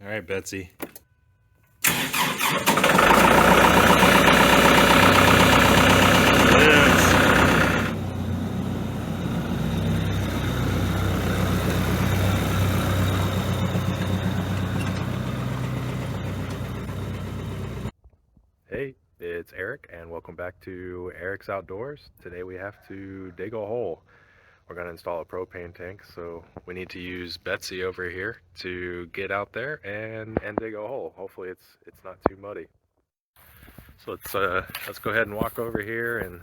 All right, Betsy. Hey, it's Eric, and welcome back to Eric's Outdoors. Today we have to dig a hole. We're going to install a propane tank, so we need to use Betsy over here to get out there and dig a hole. Hopefully it's not too muddy. So let's go ahead and walk over here and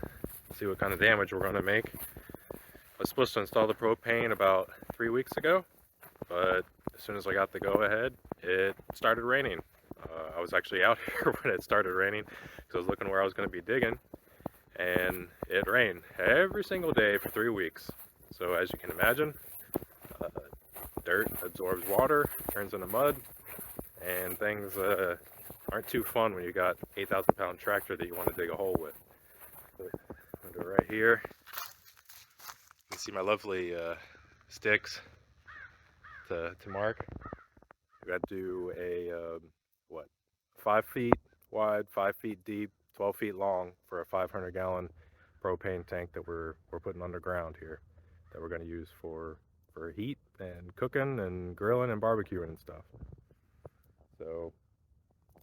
see what kind of damage we're going to make. I was supposed to install the propane about 3 weeks ago, but as soon as I got the go-ahead, it started raining. I was actually out here when it started raining because I was looking where I was going to be digging, and it rained every single day for 3 weeks. So as you can imagine, dirt absorbs water, turns into mud, and things aren't too fun when you got 8,000 pound tractor that you want to dig a hole with. So I'm going to do it right here. You can see my lovely sticks to mark. We got to do a 5 feet wide, 5 feet deep, 12 feet long for a 500-gallon propane tank that we're putting underground here, that we're going to use for heat and cooking and grilling and barbecuing and stuff. So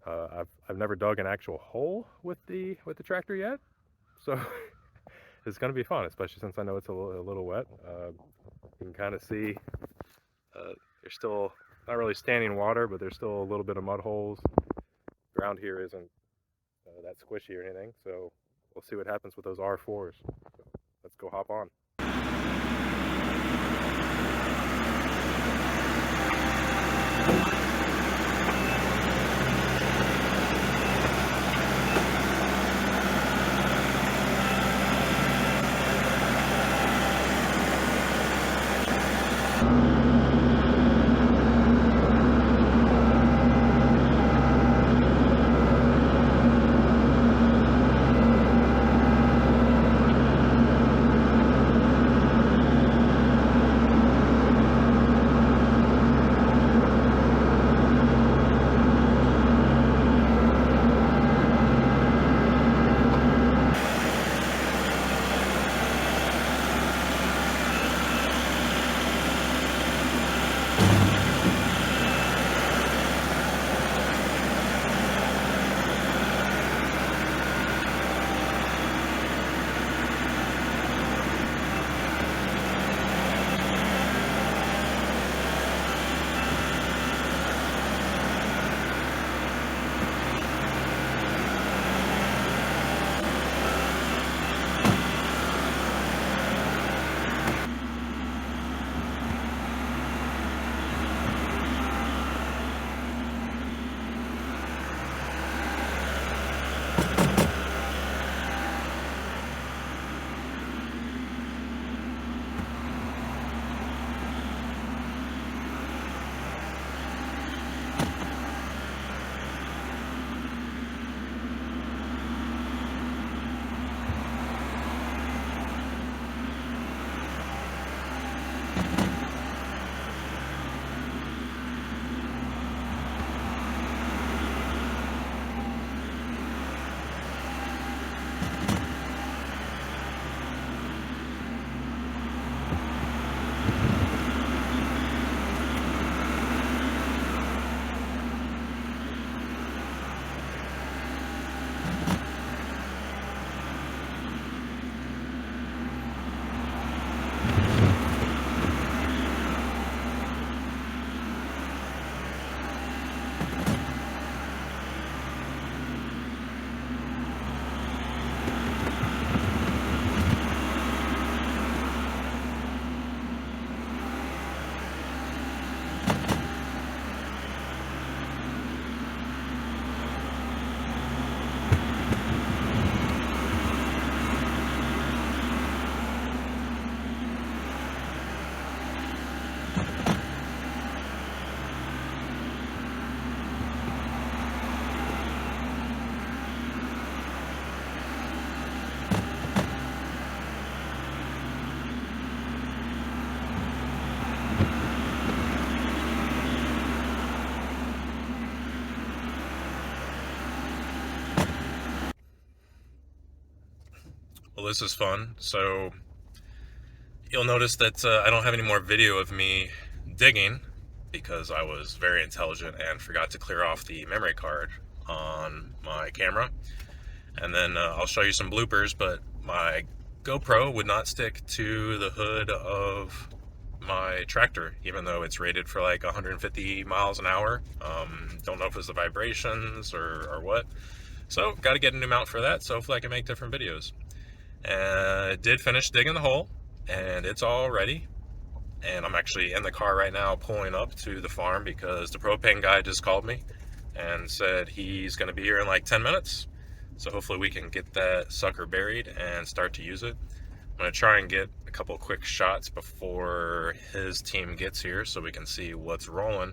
I've never dug an actual hole with the tractor yet, so it's going to be fun, especially since I know it's a little wet. You can kind of see there's still not really standing water, but there's still a little bit of mud holes. Ground here isn't that squishy or anything, so we'll see what happens with those R4s. So let's go hop on. Well, this is fun. So you'll notice that I don't have any more video of me digging because I was very intelligent and forgot to clear off the memory card on my camera. And then I'll show you some bloopers, but my GoPro would not stick to the hood of my tractor, even though it's rated for like 150 miles an hour. Don't know if it's the vibrations or what. So got to get a new mount for that, so hopefully I can make different videos. And I did finish digging the hole, and it's all ready. And I'm actually in the car right now pulling up to the farm because the propane guy just called me and said he's going to be here in like 10 minutes. So hopefully we can get that sucker buried and start to use it. I'm going to try and get a couple quick shots before his team gets here so we can see what's rolling.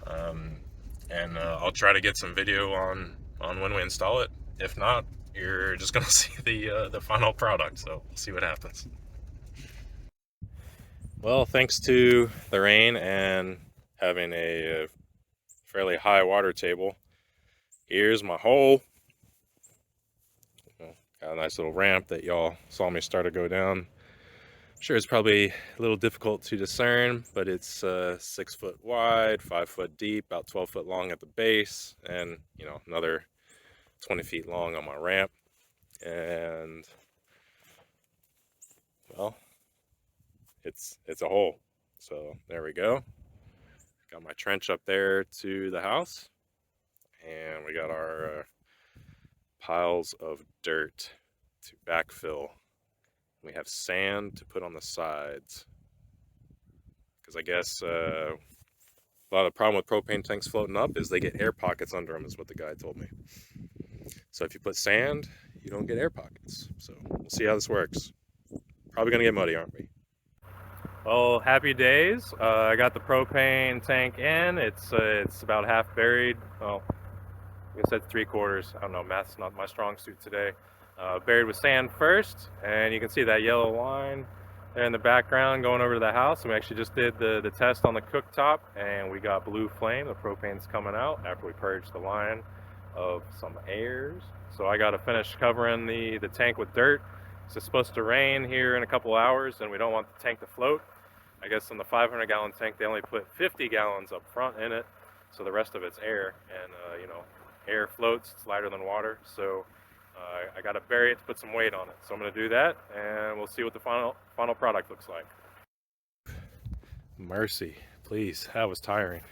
And I'll try to get some video on when we install it. If not, you're just going to see the final product. So we'll see what happens. Well, thanks to the rain and having a fairly high water table, here's my hole. Got a nice little ramp that y'all saw me start to go down. I'm sure it's probably a little difficult to discern, but it's 6 foot wide, 5 foot deep, about 12 foot long at the base, and another 20 feet long on my ramp. And well, it's a hole. So there we go. Got my trench up there to the house, and we got our piles of dirt to backfill. We have sand to put on the sides, because I guess a lot of the problem with propane tanks floating up is they get air pockets under them, is what the guy told me. So if you put sand, you don't get air pockets. So we'll see how this works. Probably gonna get muddy, aren't we? Well, happy days. I got the propane tank in. It's about half buried. Well, I guess that's 3/4. I don't know, math's not my strong suit today. Buried with sand first, and you can see that yellow line there in the background going over to the house. And we actually just did the test on the cooktop, and we got blue flame. The propane's coming out after we purged the line of some airs. So I got to finish covering the tank with dirt. It's supposed to rain here in a couple hours, and we don't want the tank to float. I guess in the 500-gallon tank, they only put 50 gallons up front in it, so the rest of it's air. And air floats, it's lighter than water, so I got to bury it to put some weight on it. So I'm going to do that, and we'll see what the final product looks like. Mercy, please, that was tiring.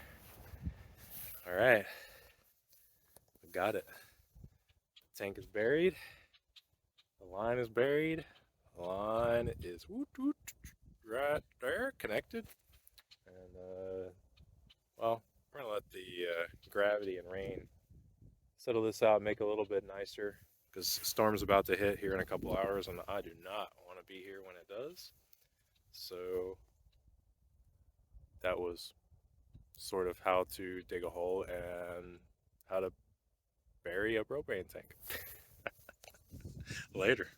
All right, we got it. The tank is buried. The line is buried. The line is right there, connected. And well, we're gonna let the gravity and rain settle this out, make it a little bit nicer, because the storm's about to hit here in a couple hours, and I do not want to be here when it does. So that was sort of how to dig a hole and how to bury a propane tank. Later.